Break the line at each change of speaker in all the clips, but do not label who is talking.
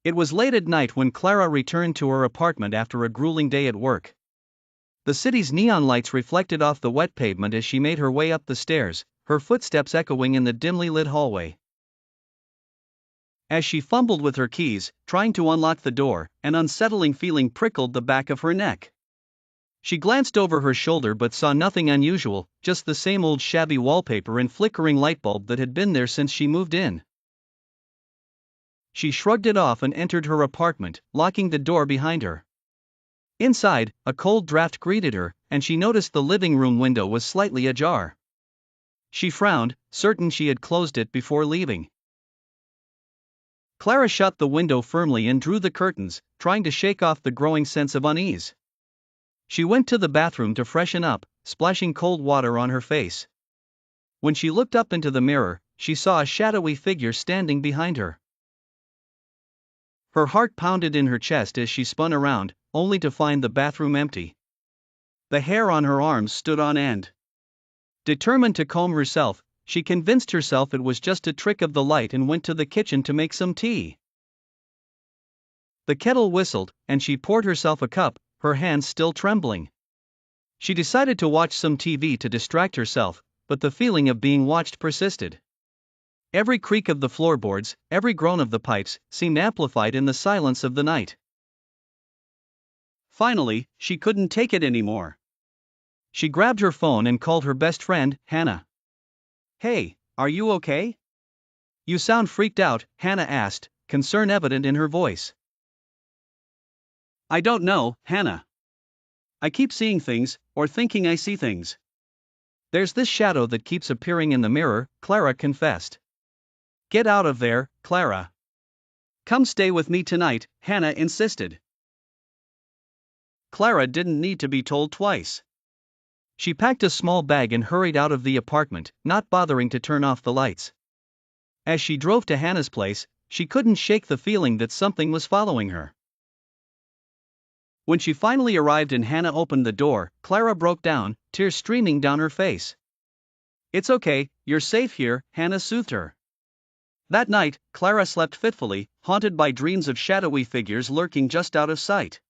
It was late at night when Clara returned to her apartment after a grueling day at work. The city's neon lights reflected off the wet pavement as she made her way up the stairs, her footsteps echoing in the dimly lit hallway. As she fumbled with her keys, trying to unlock the door, an unsettling feeling prickled the back of her neck. She glanced over her shoulder but saw nothing unusual, just the same old shabby wallpaper and flickering light bulb that had been there since she moved in. She shrugged it off and entered her apartment, locking the door behind her. Inside, a cold draft greeted her, and she noticed the living room window was slightly ajar. She frowned, certain she had closed it before leaving. Clara shut the window firmly and drew the curtains, trying to shake off the growing sense of unease. She went to the bathroom to freshen up, splashing cold water on her face. When she looked up into the mirror, she saw a shadowy figure standing behind her. Her heart pounded in her chest as she spun around, only to find the bathroom empty. The hair on her arms stood on end. Determined to calm herself, she convinced herself it was just a trick of the light and went to the kitchen to make some tea. The kettle whistled, and she poured herself a cup, her hands still trembling. She decided to watch some TV to distract herself, but the feeling of being watched persisted. Every creak of the floorboards, every groan of the pipes, seemed amplified in the silence of the night. Finally, she couldn't take it anymore. She grabbed her phone and called her best friend, Hannah. "Hey, are you okay? You sound freaked out," Hannah asked, concern evident in her voice. "I don't know, Hannah. I keep seeing things, or thinking I see things. There's this shadow that keeps appearing in the mirror," Clara confessed. "Get out of there, Clara. Come stay with me tonight," Hannah insisted. Clara didn't need to be told twice. She packed a small bag and hurried out of the apartment, not bothering to turn off the lights. As she drove to Hannah's place, she couldn't shake the feeling that something was following her. When she finally arrived and Hannah opened the door, Clara broke down, tears streaming down her face. "It's okay, you're safe here," Hannah soothed her. That night, Clara slept fitfully, haunted by dreams of shadowy figures lurking just out of sight.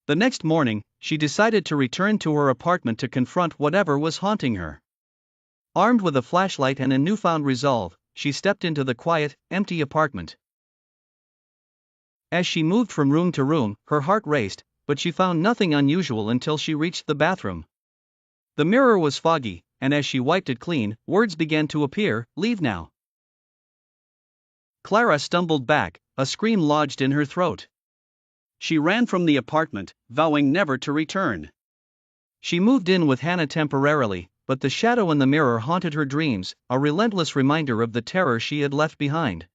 The next morning, she decided to return to her apartment to confront whatever was haunting her. Armed with a flashlight and a newfound resolve, she stepped into the quiet, empty apartment. As she moved from room to room, her heart raced, but she found nothing unusual until she reached the bathroom. The mirror was foggy, and as she wiped it clean, words began to appear, "Leave now." Clara stumbled back, a scream lodged in her throat. She ran from the apartment, vowing never to return. She moved in with Hannah temporarily, but the shadow in the mirror haunted her dreams, a relentless reminder of the terror she had left behind.